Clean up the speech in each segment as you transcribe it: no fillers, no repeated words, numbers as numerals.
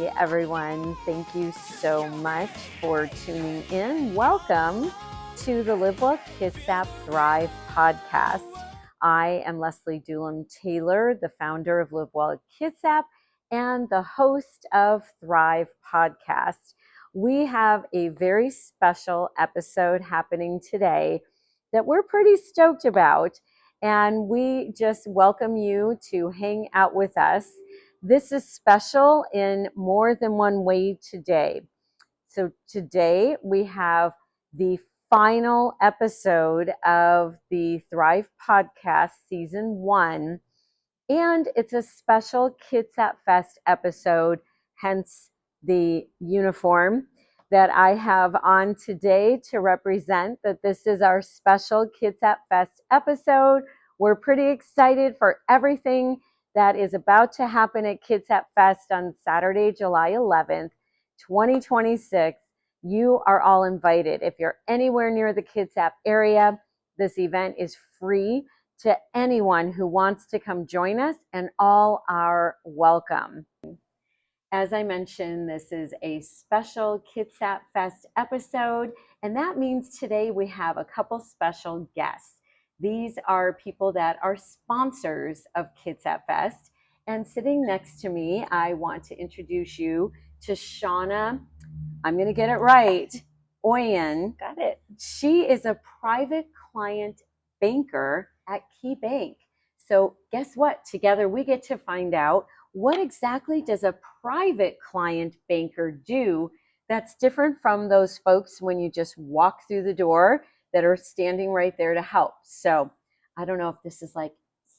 Hey everyone, thank you so much for tuning in. Welcome to the Live Well Kitsap Thrive podcast. I am Leslie Doolin-Taylor, the founder of Live Well Kitsap and the host of Thrive podcast. We have a very special episode happening today that we're pretty stoked about, and we just welcome you to hang out with us. This is special in more than one way today. So today we have the final episode of the Thrive Podcast Season 1, and it's a special KitsapFest episode, hence the uniform that I have on today to represent that this is our special KitsapFest episode. We're pretty excited for everything that is about to happen at KitsapFest on Saturday, July 11th, 2026. You are all invited. If you're anywhere near the Kitsap area, this event is free to anyone who wants to come join us, and all are welcome. As I mentioned, this is a special KitsapFest episode, and that means today we have a couple special guests. These are people that are sponsors of KitsapFest, and sitting next to me, I want to introduce you to Shawna. I'm going to get it right. Oien. Got it. She is a private client banker at KeyBank. So guess what? Together we get to find out what exactly does a private client banker do that's different from those folks when you just walk through the door that are standing right there to help. So I don't know if this is like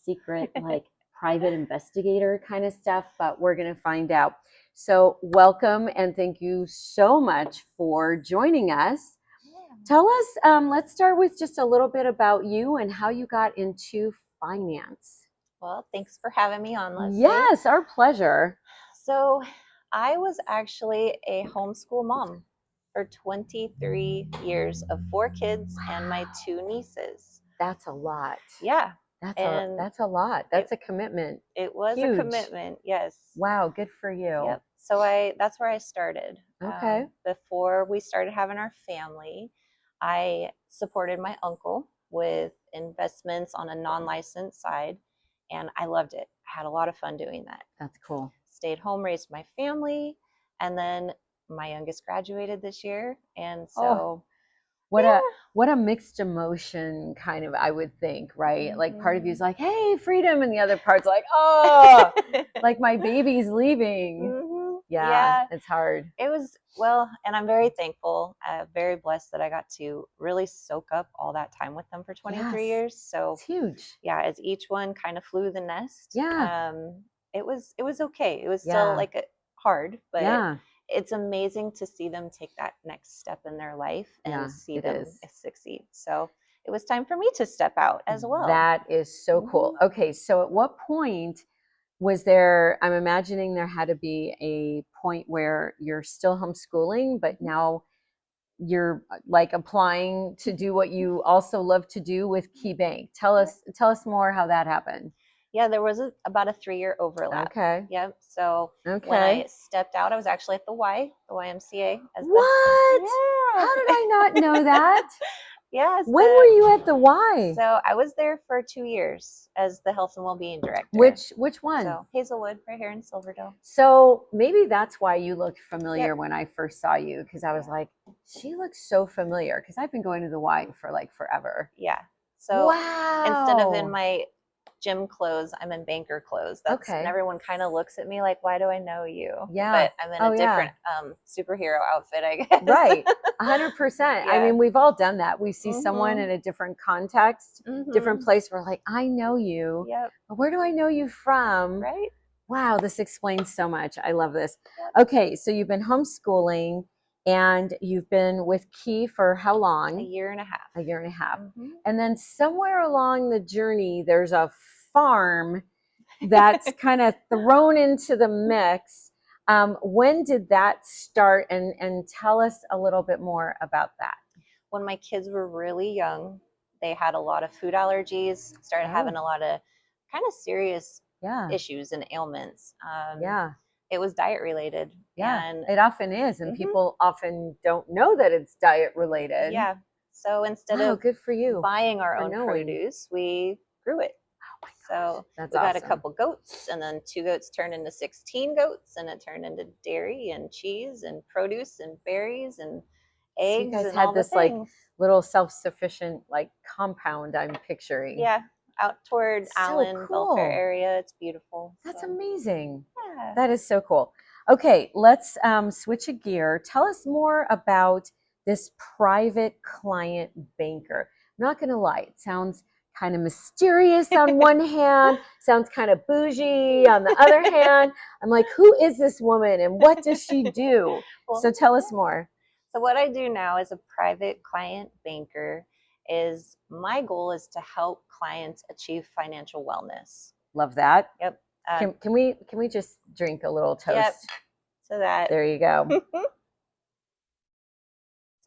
secret, like private investigator kind of stuff, but we're going to find out. So welcome and thank you so much for joining us. Tell us, let's start with just a little bit about you and how you got into finance. Well, thanks for having me on, Leslie. Yes, our pleasure. So I was actually a homeschool mom for 23 years of 4 kids and my 2 nieces. That's a lot. Yeah. That's a lot. That's a commitment. It was Huge. a commitment, yes. Wow, good for you. Yep. So that's where I started. Okay. Before we started having our family, I supported my uncle with investments on a non-licensed side, and I loved it. I had a lot of fun doing that. That's cool. Stayed home, raised my family, and then my youngest graduated this year, and so what a mixed emotion kind of, I would think, right? Like part of you is like, hey, freedom, and the other part's like, oh, like my baby's leaving. Yeah, it's hard. It was, and I'm very thankful, very blessed that I got to really soak up all that time with them for 23 years. So it's huge. Yeah, as each one kind of flew the nest. Yeah. It was okay. It was still like hard, but it's amazing to see them take that next step in their life and see them succeed. So it was time for me to step out as well. That is so cool. Okay, so at what point was there, I'm imagining there had to be a point where you're still homeschooling, but now you're like applying to do what you also love to do with KeyBank. Tell us more how that happened. Yeah, there was about a 3-year overlap. Okay. Yep. So when I stepped out, I was actually at the YMCA. What? Yeah. How did I not know that? Yes. When were you at the Y? So I was there for 2 years as the health and well-being director. Which one? So Hazelwood, right here in Silverdale. So maybe that's why you looked familiar when I first saw you, because I was like, she looks so familiar, because I've been going to the Y for like forever. Yeah. So instead of in my gym clothes, I'm in banker clothes. And everyone kind of looks at me like, why do I know you? Yeah. But I'm in a different superhero outfit, I guess. Right. 100%. I mean, we've all done that. We see someone in a different context, different place. We're like, I know you. Yep. But where do I know you from? Right. Wow. This explains so much. I love this. Yep. Okay. So you've been homeschooling and you've been with Key for how long? A year and a half. A year and a half. And then somewhere along the journey, there's a farm that's kind of thrown into the mix. When did that start? And tell us a little bit more about that. When my kids were really young, they had a lot of food allergies, started having a lot of kind of serious issues and ailments. it was diet related. Yeah, and it often is. And people often don't know that it's diet related. Yeah. So instead of good for you buying our own produce, we grew it. So we got a couple goats, and then 2 goats turned into 16 goats, and it turned into dairy and cheese and produce and berries and eggs. So you guys and had all this like little self-sufficient like compound I'm picturing. Yeah, out toward Allen, Belfair area. It's beautiful. That's amazing. Yeah. That is so cool. Okay, let's switch a gear. Tell us more about this private client banker. I'm not going to lie, it sounds kind of mysterious on one hand, sounds kind of bougie on the other hand. I'm like, who is this woman and what does she do? So tell us more. So what I do now as a private client banker is my goal is to help clients achieve financial wellness. Love that. Yep. Can we just drink a little toast? Yep. So that there you go.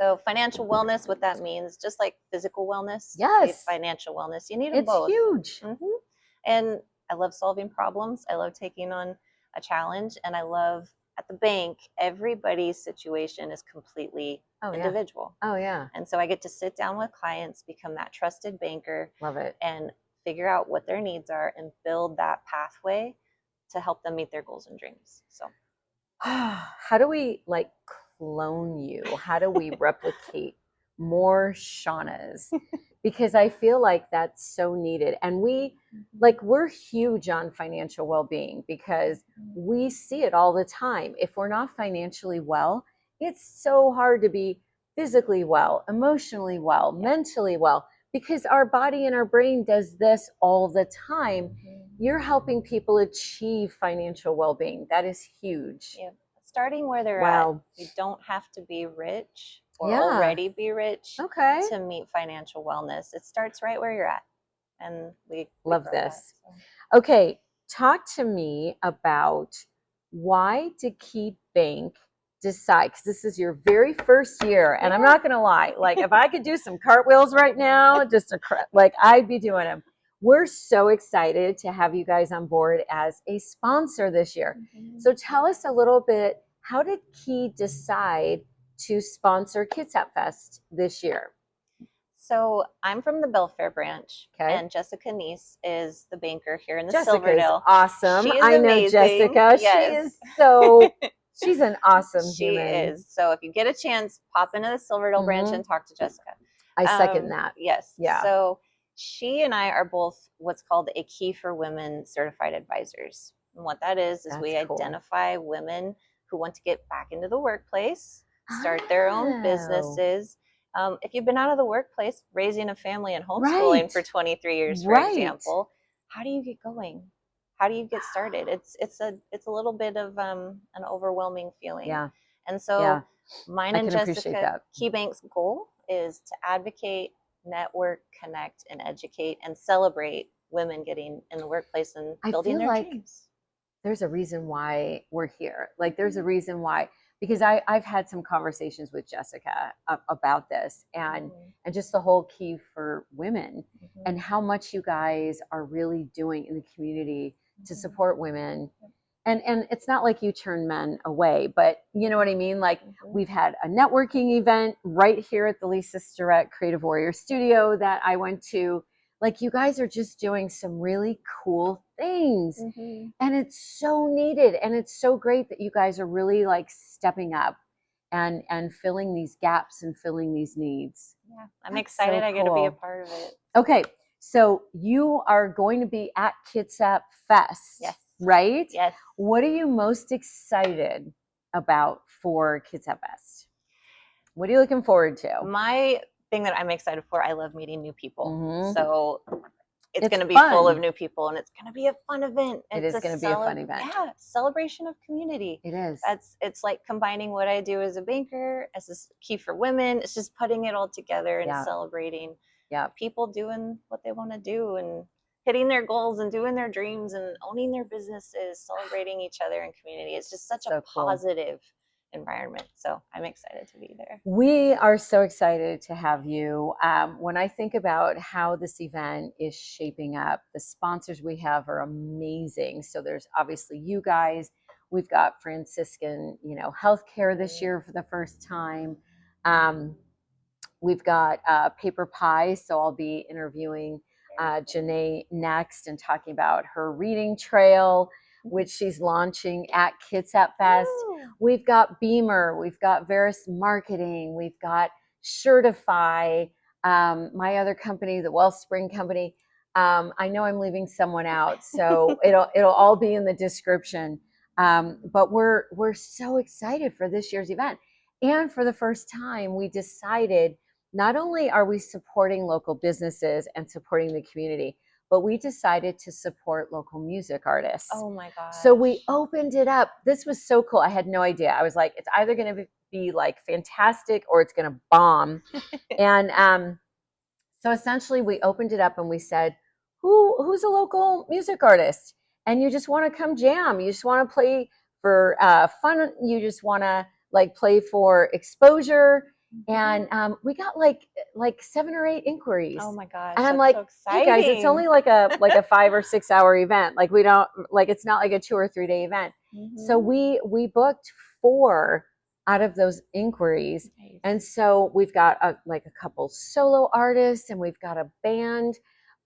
So financial wellness, what that means, just like physical wellness, yes, financial wellness, you need them both. It's huge. And I love solving problems. I love taking on a challenge, and I love at the bank, everybody's situation is completely individual. Oh yeah. And so I get to sit down with clients, become that trusted banker. Love it. And figure out what their needs are and build that pathway to help them meet their goals and dreams. So how do we like clone you? How do we replicate more Shawnas? Because I feel like that's so needed. And we're huge on financial well-being because we see it all the time. If we're not financially well, it's so hard to be physically well, emotionally well, mentally well, because our body and our brain does this all the time. You're helping people achieve financial well-being. That is huge. Yeah. Starting where they're at. You don't have to be rich or already be rich to meet financial wellness. It starts right where you're at. And we love this. Okay, talk to me about why did KeyBank decide, because this is your very first year, and I'm not gonna lie, like if I could do some cartwheels right now, like I'd be doing them. We're so excited to have you guys on board as a sponsor this year. So tell us a little bit, how did Key decide to sponsor KitsapFest this year? So I'm from the Belfair branch, and Jessica Neese is the banker here in the Jessica's Silverdale. Awesome. She is I know amazing. Jessica. Yes. She is so, she's an awesome human. She is. So if you get a chance, pop into the Silverdale branch and talk to Jessica. I second that. Yes. Yeah. So she and I are both what's called a Key for Women certified advisors. And what that is we identify women who want to get back into the workplace, start their own businesses. If you've been out of the workplace, raising a family and homeschooling for 23 years, for example, how do you get going? How do you get started? It's a little bit of an overwhelming feeling. Yeah. And so mine and Jessica KeyBank's goal is to advocate, network, connect, and educate and celebrate women getting in the workplace and building their dreams. There's a reason why we're here. Like there's a reason why, because I've had some conversations with Jessica about this and just the whole Key for Women and how much you guys are really doing in the community to support women. And it's not like you turn men away, but you know what I mean? Like we've had a networking event right here at the Lisa Starrett Creative Warrior Studio that I went to. Like you guys are just doing some really cool things and it's so needed. And it's so great that you guys are really like stepping up and filling these gaps and filling these needs. Yeah, I'm excited. So I get to be a part of it. Okay. So you are going to be at KitsapFest. Yes. Right? Yes. What are you most excited about for KitsapFest? What are you looking forward to? My thing that I'm excited for, I love meeting new people. So it's going to be full of new people and it's going to be a fun event. It is going to be a fun event. Yeah, celebration of community. It is. It's like combining what I do as a banker, as a Key for Women. It's just putting it all together and celebrating people doing what they want to do and hitting their goals and doing their dreams and owning their businesses, celebrating each other in community. It's just such a positive environment. So I'm excited to be there. We are so excited to have you. When I think about how this event is shaping up, the sponsors we have are amazing. So there's obviously you guys. We've got Franciscan, healthcare this year for the first time. We've got PaperPie, so I'll be interviewing Jeanné next and talking about her reading trail, which she's launching at KitsapFest. We've got Beamer, we've got Veris Marketing, we've got Certify, my other company, the Wellspring Company. I know I'm leaving someone out, so it'll all be in the description. But we're so excited for this year's event. And for the first time, we decided not only are we supporting local businesses and supporting the community, but we decided to support local music artists. Oh my gosh. So we opened it up. This was so cool. I had no idea. I was like, it's either going to be like fantastic or it's going to bomb. And so essentially we opened it up and we said, who's a local music artist? And you just want to come jam. You just want to play for fun. You just want to like play for exposure. And we got like 7 or 8 inquiries. Oh my gosh! And I'm like, so hey guys, it's only like a 5 or 6 hour event. Like we don't like it's not like a 2 or 3 day event. So we booked 4 out of those inquiries, and so we've got a couple solo artists, and we've got a band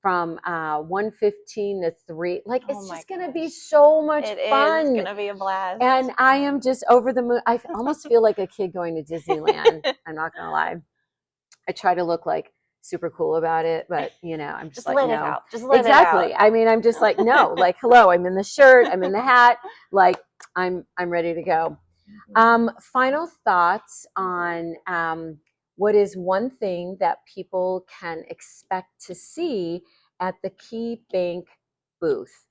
from 1:15 to 3. Like it's just gonna be so much fun. It's gonna be a blast. And I am just over the moon. I almost feel like a kid going to Disneyland. I'm not gonna lie. I try to look like super cool about it, but I'm just like, let no. it out. Just let exactly. it out. I mean, I'm just like, no, like, hello, I'm in the shirt, I'm in the hat, like I'm ready to go. Final thoughts on what is one thing that people can expect to see at the KeyBank booth.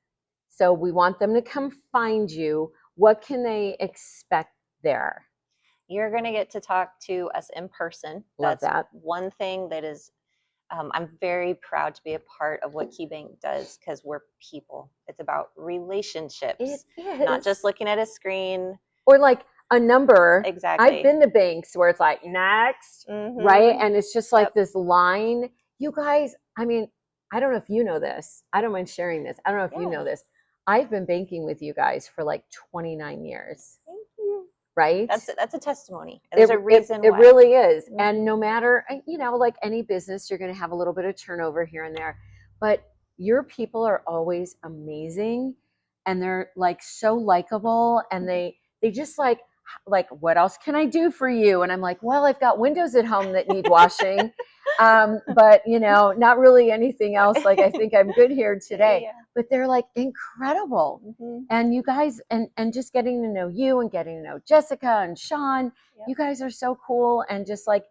So we want them to come find you. What can they expect there? You're going to get to talk to us in person. Love that. One thing that is, I'm very proud to be a part of what KeyBank does because we're people. It's about relationships. It is. Not just looking at a screen. Or like a number. Exactly. I've been to banks where it's like, next, right? And it's just like this line. You guys, I mean, I don't know if you know this. I don't mind sharing this. I don't know if you know this. I've been banking with you guys for like 29 years. Thank you. Right? That's a testimony. There's a reason why. It really is. And no matter, like any business, you're going to have a little bit of turnover here and there. But your people are always amazing. And they're like so likable. And they just like, what else can I do for you? And I'm like, well, I've got windows at home that need washing. But not really anything else. Like, I think I'm good here today. Yeah. But they're like incredible. And you guys, and just getting to know you and getting to know Jessica and Sean, you guys are so cool. And just like,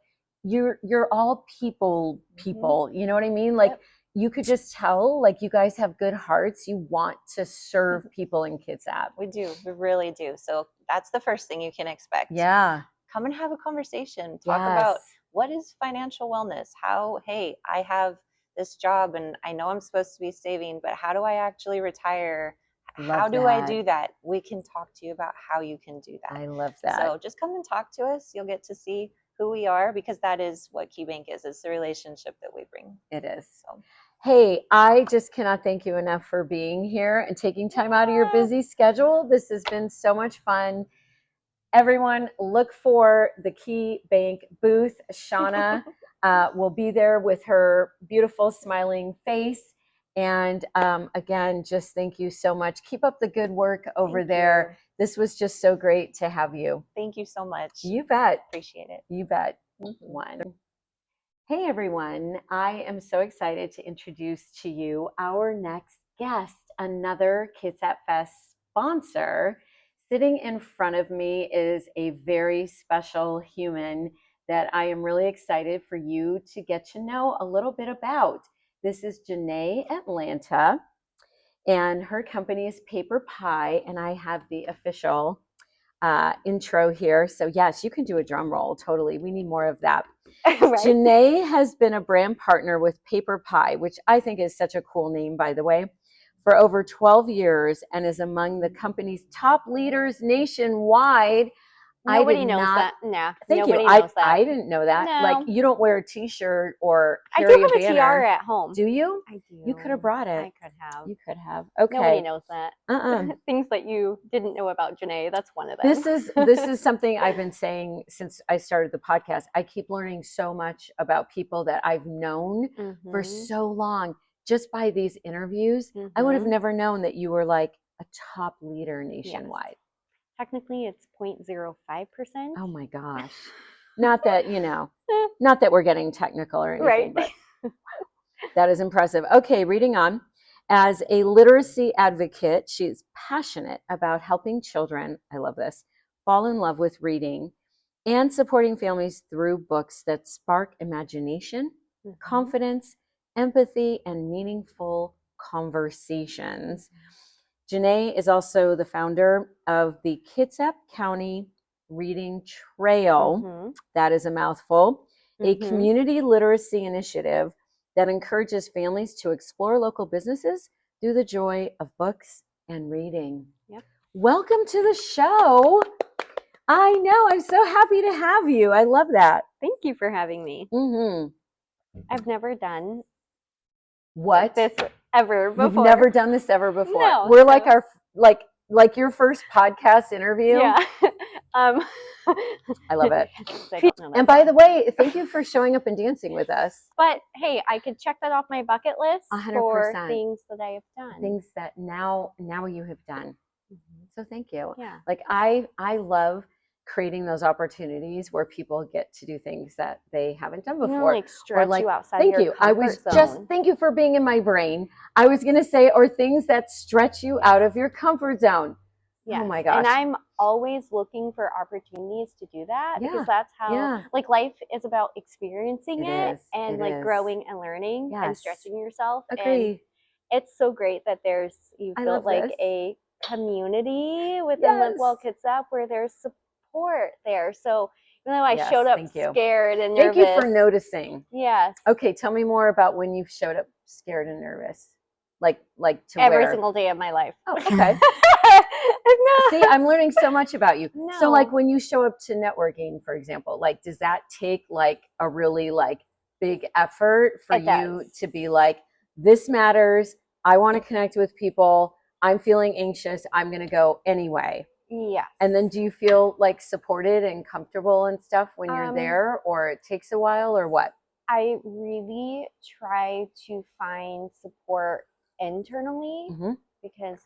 you're all people, you know what I mean? Like, you could just tell, like, you guys have good hearts. You want to serve people in Kitsap. We do. We really do. So that's the first thing you can expect. Yeah. Come and have a conversation. Talk about what is financial wellness? How, hey, I have this job and I know I'm supposed to be saving, but how do I actually retire? How do I do that? We can talk to you about how you can do that. I love that. So just come and talk to us. You'll get to see who we are, because that is what KeyBank is. It's the relationship that we bring. It is. So. Hey, I just cannot thank you enough for being here and taking time out of your busy schedule. This has been so much fun. Everyone, look for the KeyBank booth. Shawna will be there with her beautiful smiling face. And again, just thank you so much. Keep up the good work over there. This was just so great to have you. Thank you so much. You bet. Appreciate it. You bet. Hey everyone, I am so excited to introduce to you our next guest, another KitsapFest sponsor. Sitting in front of me is a very special human that I am really excited for you to get to know a little bit about. This is Jeanné Atlanta, and her company is PaperPie, and I have the official intro here. So yes, you can do a drum roll. Totally. We need more of that. Right. Jeanné has been a brand partner with PaperPie, which I think is such a cool name, by the way, for over 12 years and is among the company's top leaders nationwide. Nobody knows that. Nah, thank nobody you. knows that. I didn't know that. No. Like, you don't wear a t-shirt or carry I do have a banner. tiara at home. Do you? I do. You could have brought it. I could have. You could have. Okay. Nobody knows that. Things that you didn't know about Jeanné. That's one of them. This is something I've been saying since I started the podcast. I keep learning so much about people that I've known for so long just by these interviews. I would have never known that you were like a top leader nationwide. Yes. Technically, it's 0.05%. Oh my gosh. Not that, not that we're getting technical or anything, but that is impressive. Okay, reading on. As a literacy advocate, she's passionate about helping children, I love this, fall in love with reading and supporting families through books that spark imagination, confidence, empathy, and meaningful conversations. Jeanné is also the founder of the Kitsap County Reading Trail. That is a mouthful. A community literacy initiative that encourages families to explore local businesses through the joy of books and reading. Yep. Welcome to the show. I know. I'm so happy to have you. I love that. Thank you for having me. I've never done this ever before. You've never done this ever before. No, We're like our like your first podcast interview. Yeah. I love it. And by the way, thank you for showing up and dancing with us. But hey, I could check that off my bucket list 100%. For things that I have done. Things that now you have done. So thank you. Yeah. Like I love creating those opportunities where people get to do things that they haven't done before. Like stretch you outside thank your you. I was zone. Just thank you for being in my brain. I was gonna say, or things that stretch you out of your comfort zone. Yes. Oh my gosh. And I'm always looking for opportunities to do that because that's how like life is about experiencing it and like growing and learning and stretching yourself. Agree. And it's so great that you've built like a community within Live Well Kitsap where there's support there. So even though I showed up scared and nervous. Thank you for noticing. Yes. Okay, tell me more about when you showed up scared and nervous. Like to every single day of my life. Oh, okay. No. See, I'm learning so much about you. No. So like when you show up to networking, for example, like does that take like a really like big effort for you to be like, this matters, I want to connect with people, I'm feeling anxious, I'm going to go anyway? Yeah. And then do you feel like supported and comfortable and stuff when you're there, or it takes a while, or what? I really try to find support internally because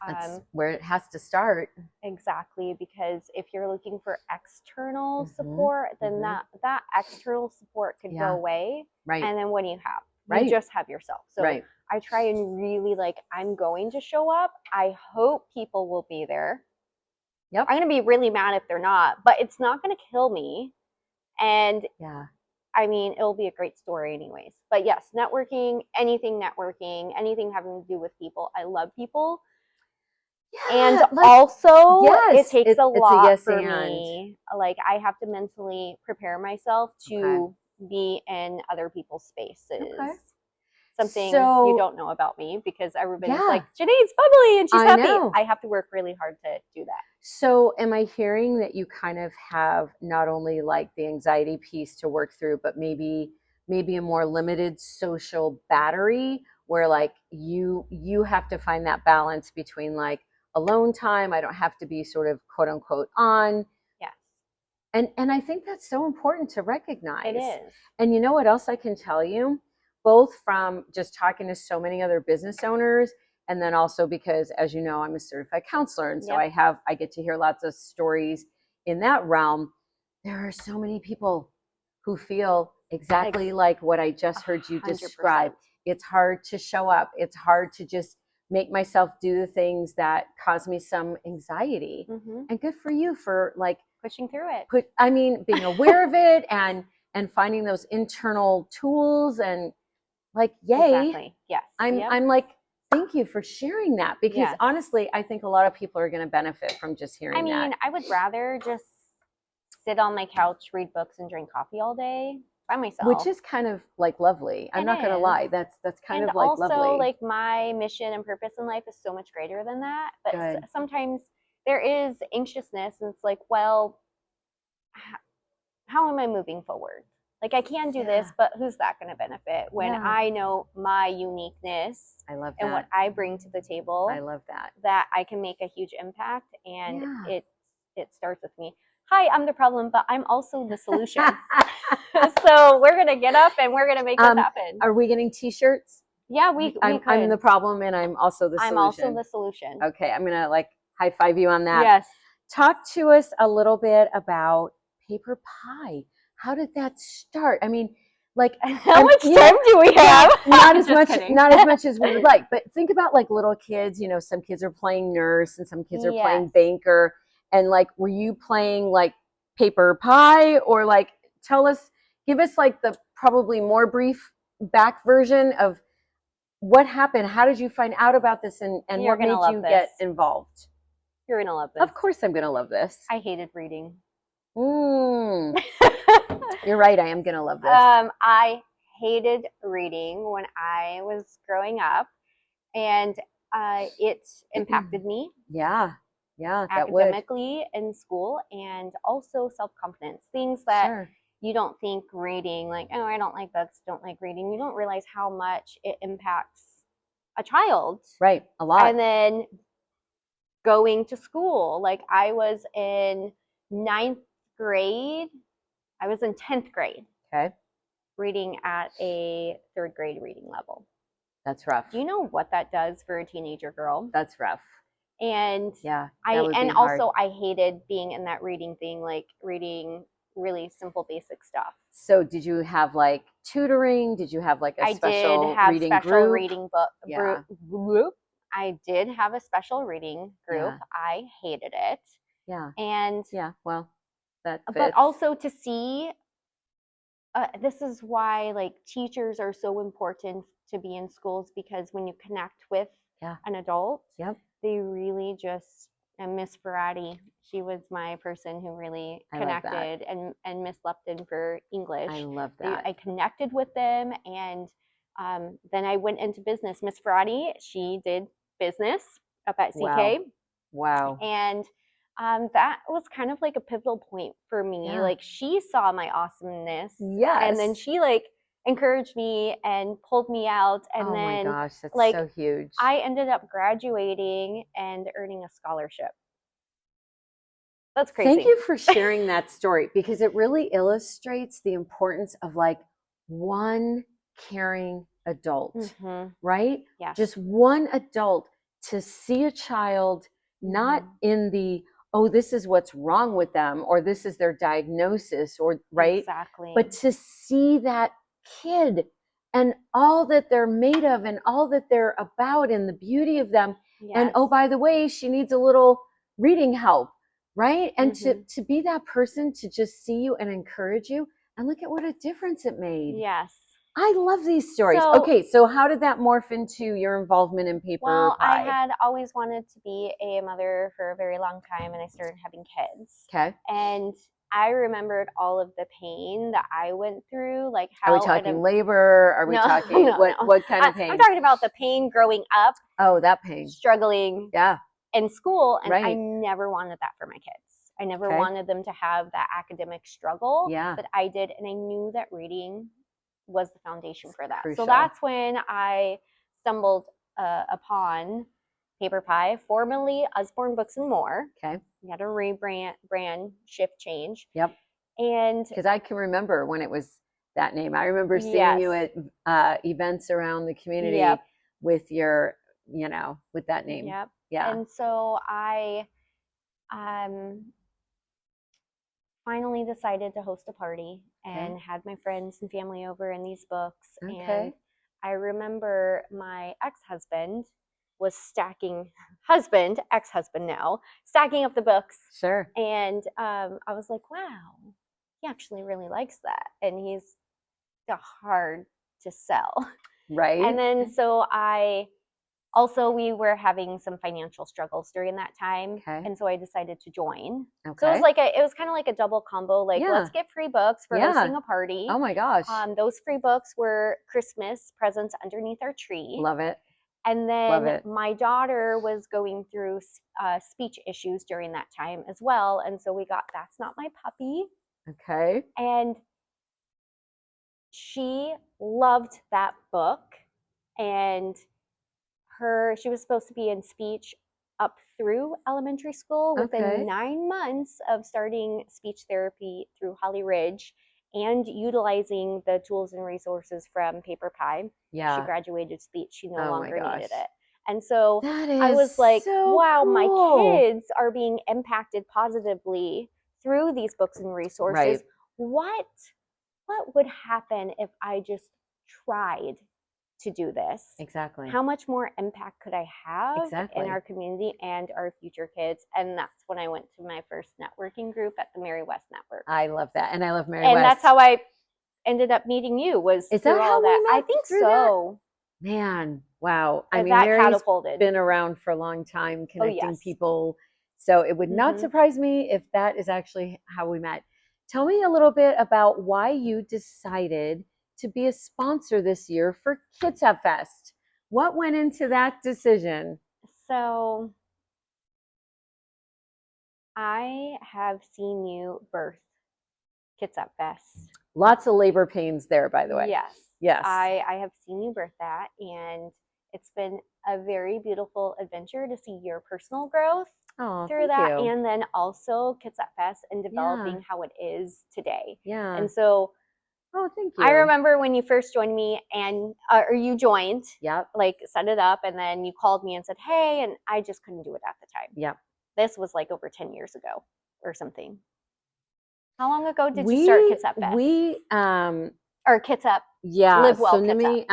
that's where it has to start. Exactly, because if you're looking for external support, then that external support could go away. Right. And then what do you have? You just have yourself. So I try and really like, I'm going to show up. I hope people will be there. Yep. I'm going to be really mad if they're not, but it's not going to kill me. And I mean, it'll be a great story anyways. But yes, networking, anything having to do with people. I love people. Yeah, and also, it takes a lot for me. Like, I have to mentally prepare myself to be in other people's spaces. Okay. Something you don't know about me because everybody's like, Jeanné's bubbly and she's happy. I have to work really hard to do that. So am I hearing that you kind of have not only like the anxiety piece to work through, but maybe a more limited social battery where like you have to find that balance between like alone time, I don't have to be sort of quote unquote on. Yes. And I think that's so important to recognize. It is. And you know what else I can tell you? Both from just talking to so many other business owners, and then also because, as you know, I'm a certified counselor. And so I get to hear lots of stories in that realm. There are so many people who feel exactly like what I just heard you describe. 100%. It's hard to show up. It's hard to just make myself do the things that cause me some anxiety. And good for you for like pushing through it. Being aware of it and finding those internal tools and like, yay. Exactly. Yes. I'm like, thank you for sharing that because honestly, I think a lot of people are going to benefit from just hearing that. I would rather just sit on my couch, read books, and drink coffee all day by myself. Which is kind of like lovely. I'm not going to lie. That's kind of like also, lovely. Also, like my mission and purpose in life is so much greater than that. But sometimes there is anxiousness, and it's like, well, how am I moving forward? Like, I can do this, but who's that going to benefit when I know my uniqueness and what I bring to the table? I love that I can make a huge impact, and it starts with me. Hi, I'm the problem, but I'm also the solution. So we're going to get up and we're going to make this happen. Are we getting t-shirts? Yeah, we could. I'm the problem and I'm also the solution. I'm also the solution. Okay, I'm going to like high five you on that. Yes. Talk to us a little bit about PaperPie. How did that start? I mean, like, how much time do we have? Not as much as we would like, but think about like little kids, you know, some kids are playing nurse and some kids are playing banker, and like, were you playing like PaperPie, or like, give us like the probably more brief back version of what happened. How did you find out about this, and what made you get involved? You're going to love this. Of course I'm going to love this. I hated reading. You're right. I am going to love this. I hated reading when I was growing up, and it impacted me. Yeah. Academically in school, and also self-confidence. Things that you don't think reading, like, oh, I don't like books, don't like reading. You don't realize how much it impacts a child. Right. A lot. And then going to school, like, I was in 9th grade. I was in 10th grade. Okay. Reading at a 3rd grade reading level. That's rough. Do you know what that does for a teenager girl? That's rough. And I hated being in that reading thing, like reading really simple basic stuff. So did you have like tutoring? Did you have like a special reading group? I did have a special reading group. I hated it. Yeah. And well, that fits. But also to see, this is why like teachers are so important to be in schools, because when you connect with an adult, they really just, and Miss Ferrati, she was my person who really connected, and Miss Lupton for English. I love that. I connected with them, and then I went into business. Miss Ferrati, she did business up at CK. Wow. And that was kind of like a pivotal point for me. Like, she saw my awesomeness. Yes. And then she like encouraged me and pulled me out. And then, my gosh, that's like, so huge. I ended up graduating and earning a scholarship. That's crazy. Thank you for sharing that story, because it really illustrates the importance of like one caring adult, right? Yes. Just one adult to see a child, not in the, oh, this is what's wrong with them, or this is their diagnosis, or Exactly. but to see that kid and all that they're made of and all that they're about and the beauty of them. And oh, by the way, she needs a little reading help, right? And to be that person to just see you and encourage you, and look at what a difference it made. Yes. I love these stories. Okay, so how did that morph into your involvement in PaperPie? Well, I had always wanted to be a mother for a very long time, and I started having kids. Okay. And I remembered all of the pain that I went through. Like, how are we talking labor? Are we talking what kind of pain? I'm talking about the pain growing up. Oh, that pain. Struggling. In school, and I never wanted that for my kids. I never wanted them to have that academic struggle that I did, and I knew that reading was the foundation for that. Crucial. So that's when I stumbled upon PaperPie, formerly Usborne Books and More. Okay. We had a brand shift change. Yep. And because I can remember when it was that name. I remember seeing you at events around the community with your, with that name. Yep. Yeah. And so I finally decided to host a party and had my friends and family over in these books. And I remember my ex-husband was ex-husband now, stacking up the books. Sure. And I was like, wow, he actually really likes that. And he's hard to sell. Right. And then so we were having some financial struggles during that time. And so I decided to join. So it was kind of like a double combo, like, let's get free books for hosting a party. Oh my gosh. Those free books were Christmas presents underneath our tree. Love it. And then my daughter was going through speech issues during that time as well. And so we got That's Not My Puppy. Okay. And she loved that book, and she was supposed to be in speech up through elementary school. Within 9 months of starting speech therapy through Holly Ridge and utilizing the tools and resources from PaperPie, she graduated speech. She no longer needed it. And so I was like, wow, my kids are being impacted positively through these books and resources. What would happen if I just tried to do this? Exactly. How much more impact could I have in our community and our future kids? And that's when I went to my first networking group at the Mary West Network. I love that. And I love Mary West. And that's how I ended up meeting you, was through all that. I think so. Man, wow. I mean, that Mary's catapulted. Been around for a long time, connecting people. So it would not surprise me if that is actually how we met. Tell me a little bit about why you decided to be a sponsor this year for KitsapFest. What went into that decision? So I have seen you birth KitsapFest. Lots of labor pains there, by the way. Yes. Yes. I have seen you birth that, and it's been a very beautiful adventure to see your personal growth through that, and then also KitsapFest and developing how it is today. Yeah. And so, thank you. I remember when you first joined me, and or you joined, Yep, like set it up, and then you called me and said, "Hey," and I just couldn't do it at the time. Yep. This was like over 10 years ago or something. How long ago did you start KitsapFest? Or Kitsap. Yeah. Live Well. So let me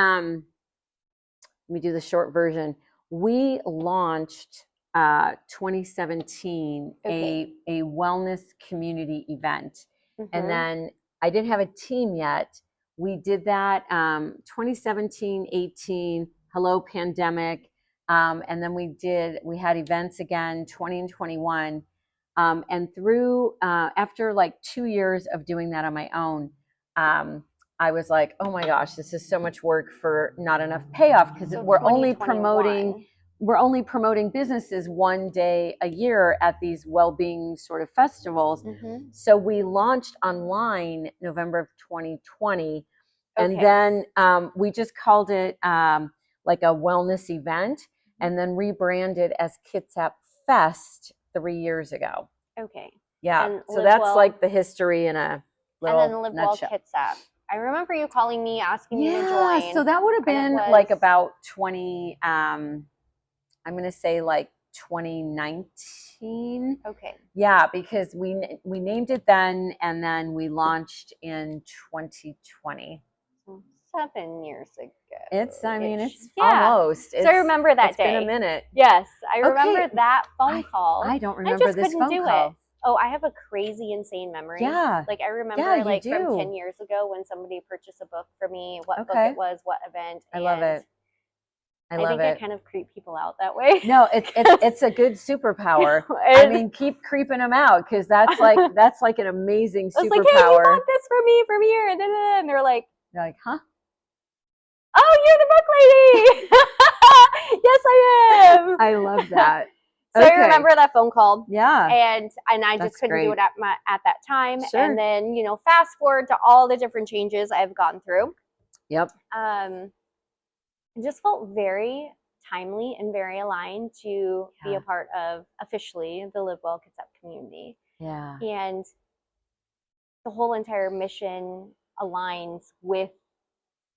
do the short version. We launched 2017 a wellness community event, and then I didn't have a team yet. We did that 2017, 18. Hello, pandemic. And then we had events again 20 and 21. And through after like 2 years of doing that on my own, I was like, oh my gosh, this is so much work for not enough payoff, because we're only promoting businesses one day a year at these well-being sort of festivals. So we launched online November of 2020, and then we just called it like a wellness event, and then rebranded as KitsapFest 3 years ago. Okay. Yeah. And so that's like the history in a little and then Live Well Kitsap. I remember you calling me, asking me to join. Yeah, so that would have been like about 20, I'm going to say like 2019. Okay. Yeah, because we named it then, and then we launched in 2020. 7 years ago. It's almost. So I remember that day. It's been a minute. Yes, I remember that phone call. I don't remember this phone call. Oh, I have a crazy, insane memory. Yeah. Like I remember from 10 years ago when somebody purchased a book for me, what book it was, what event. I love it. I think I kind of creep people out that way. No, it's a good superpower. I mean, keep creeping them out, because that's like an amazing superpower. I was like, hey, you bought this for me from here, and they're like, huh? Oh, you're the book lady. Yes, I am. I love that. So I remember that phone call. Yeah. And I just couldn't do it at that time. Sure. And then, fast forward to all the different changes I've gone through. Yep. It just felt very timely and very aligned to be a part of officially the Live Well Kitsap community. Yeah. And the whole entire mission aligns with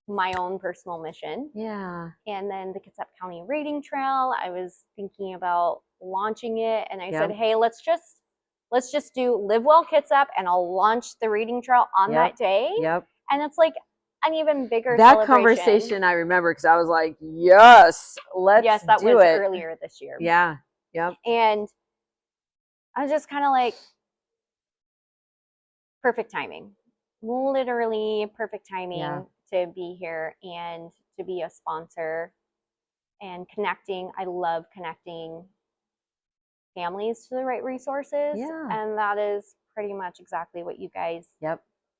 my own personal mission. Yeah. And then the Kitsap County Reading Trail, I was thinking about launching it, and I said, hey, let's just do Live Well Kitsap, and I'll launch the reading trail on that day. Yep. And it's like an even bigger celebration. Conversation I remember, because I was like, yes, let's do it. Yes, that was earlier this year. Yeah. Yep. And I was just kind of like, perfect timing. Literally perfect timing to be here and to be a sponsor and connecting. I love connecting families to the right resources. Yeah. And that is pretty much exactly what you guys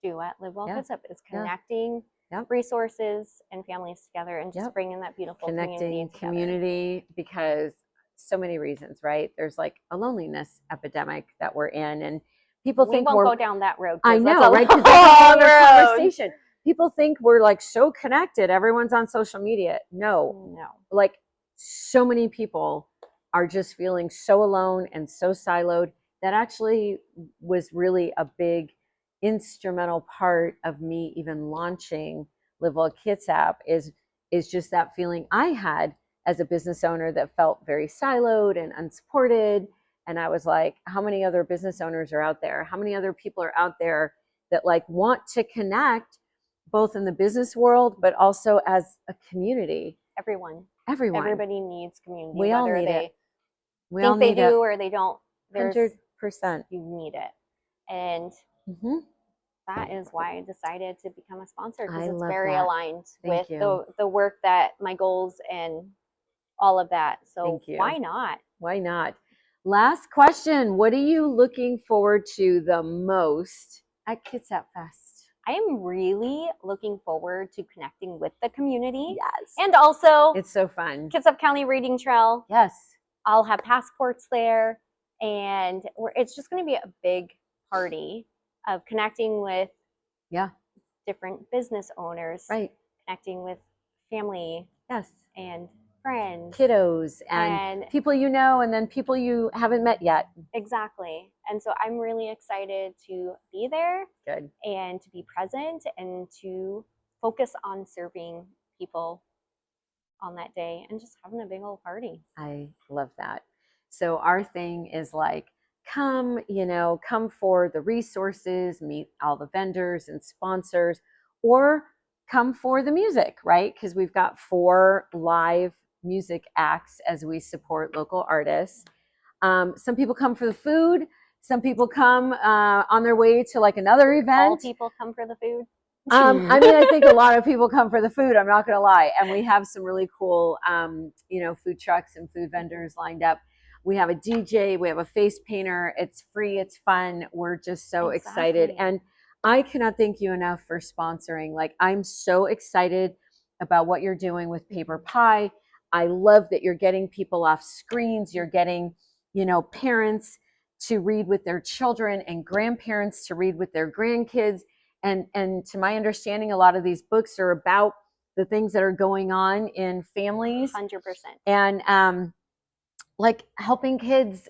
do at Live Well Kitsap, is connecting resources and families together, and just bringing that beautiful community because so many reasons, right? There's like a loneliness epidemic that we're in, and people we think won't go down that road. I know, right? Because that's a whole other conversation. People think we're like so connected. Everyone's on social media. No. Like so many people are just feeling so alone and so siloed. That actually was really a big instrumental part of me even launching Live Well Kitsap is just that feeling I had as a business owner that felt very siloed and unsupported. And I was like, how many other business owners are out there? How many other people are out there that like want to connect both in the business world, but also as a community? Everyone. Everybody needs community. We all need it. We think they do or they don't. 100%. You need it. And that is why I decided to become a sponsor, because it's very aligned with the work that my goals and all of that. So why not? Why not? Last question. What are you looking forward to the most at KitsapFest? I am really looking forward to connecting with the community. Yes. And also, it's so fun. Kitsap County Reading Trail. Yes. I'll have passports there. And it's just going to be a big party of connecting with different business owners. Right. Connecting with family. Yes. And friends, kiddos, and people you know, and then people you haven't met yet. Exactly. And so I'm really excited to be there. Good. And to be present and to focus on serving people on that day and just having a big old party. I love that. So our thing is like, come for the resources, meet all the vendors and sponsors, or come for the music, right? Because we've got 4 live music acts as we support local artists. Some people come for the food. Some people come on their way to like another event. All people come for the food. I mean, I think a lot of people come for the food. I'm not going to lie. And we have some really cool, food trucks and food vendors lined up. We have a DJ. We have a face painter. It's free. It's fun. We're just so excited. And I cannot thank you enough for sponsoring. Like, I'm so excited about what you're doing with PaperPie. I love that you're getting people off screens. You're getting, parents to read with their children and grandparents to read with their grandkids. And to my understanding, a lot of these books are about the things that are going on in families. 100%. And like helping kids,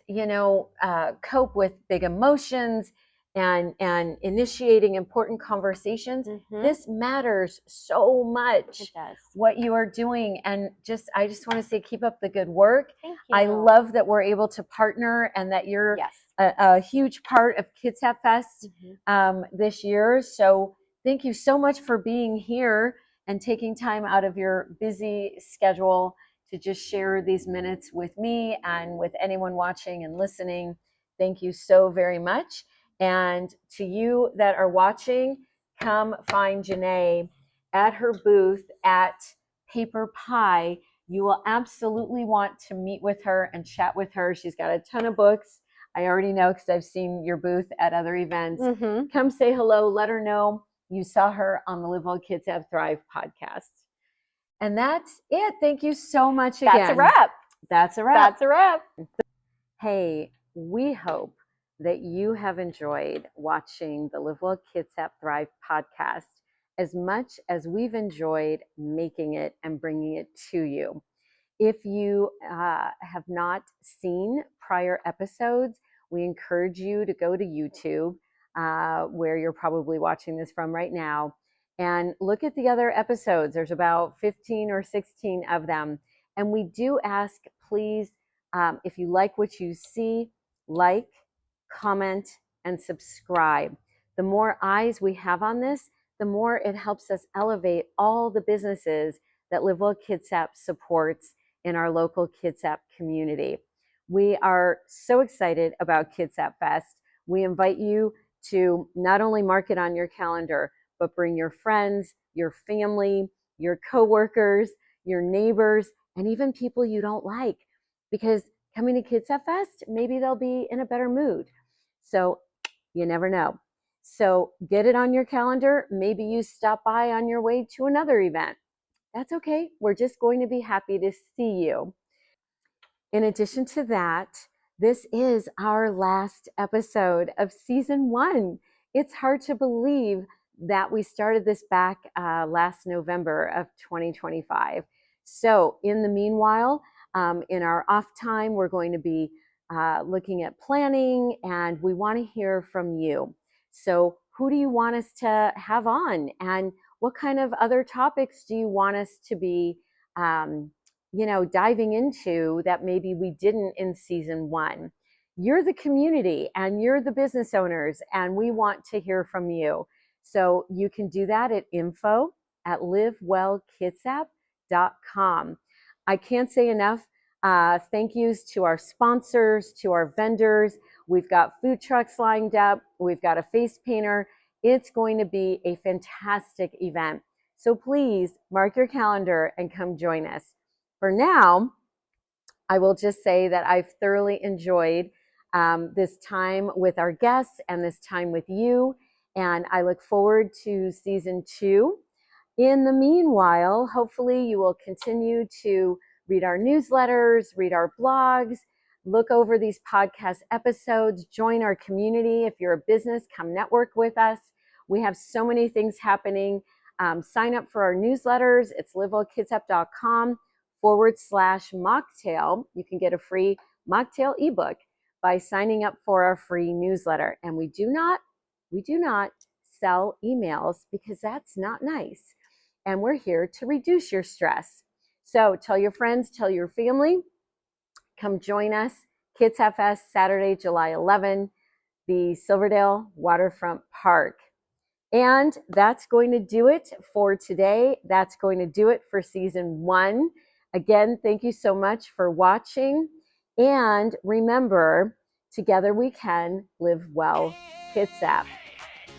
cope with big emotions and initiating important conversations. This matters so much. It does. What you are doing. And I just want to say, keep up the good work. Thank you. I love that we're able to partner and that you're a huge part of KitsapFest this year. So thank you so much for being here and taking time out of your busy schedule to just share these minutes with me and with anyone watching and listening. Thank you so very much. And to you that are watching, come find Jeanné at her booth at PaperPie. You will absolutely want to meet with her and chat with her. She's got a ton of books. I already know because I've seen your booth at other events. Come say hello. Let her know you saw her on the Live Well Kitsap Thrive podcast. And that's it. Thank you so much again. That's a wrap. That's a wrap. That's a wrap. Hey, we hope that you have enjoyed watching the Live Well Kitsap Thrive podcast as much as we've enjoyed making it and bringing it to you. If you have not seen prior episodes, we encourage you to go to YouTube, where you're probably watching this from right now, and look at the other episodes. There's about 15 or 16 of them. And we do ask, please, if you like what you see, like, comment, and subscribe. The more eyes we have on this, the more it helps us elevate all the businesses that Live Well Kitsap supports in our local Kitsap community. We are so excited about KitsapFest. We invite you to not only mark it on your calendar, but bring your friends, your family, your coworkers, your neighbors, and even people you don't like. Because coming to KitsapFest, maybe they'll be in a better mood. So you never know. So get it on your calendar. Maybe you stop by on your way to another event. That's okay. We're just going to be happy to see you. In addition to that, this is our last episode of season 1. It's hard to believe that we started this back last November of 2025. So in the meanwhile, in our off time, we're going to be looking at planning, and we want to hear from you. So who do you want us to have on, and what kind of other topics do you want us to be diving into that maybe we didn't in season 1? You're the community and you're the business owners, and we want to hear from you. So you can do that at info@livewellkitsap.com. I can't say enough thank yous to our sponsors, to our vendors. We've got food trucks lined up. We've got a face painter. It's going to be a fantastic event. So please mark your calendar and come join us. For now, I will just say that I've thoroughly enjoyed this time with our guests and this time with you, and I look forward to season 2. In the meanwhile, hopefully you will continue to read our newsletters, read our blogs, look over these podcast episodes, join our community. If you're a business, come network with us. We have so many things happening. Sign up for our newsletters. It's livewellkitsap.com/mocktail. You can get a free mocktail ebook by signing up for our free newsletter. And we do not sell emails because that's not nice. And we're here to reduce your stress. So tell your friends, tell your family, come join us. KitsapFest, Saturday, July 11, the Silverdale Waterfront Park. And that's going to do it for today. That's going to do it for season 1. Again, thank you so much for watching. And remember, together we can live well, Kitsap.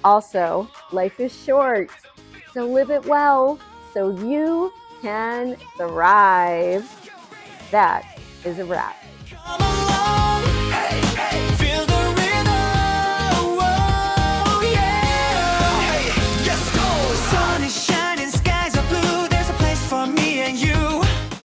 Also, life is short, so live it well so you can thrive. That is a wrap.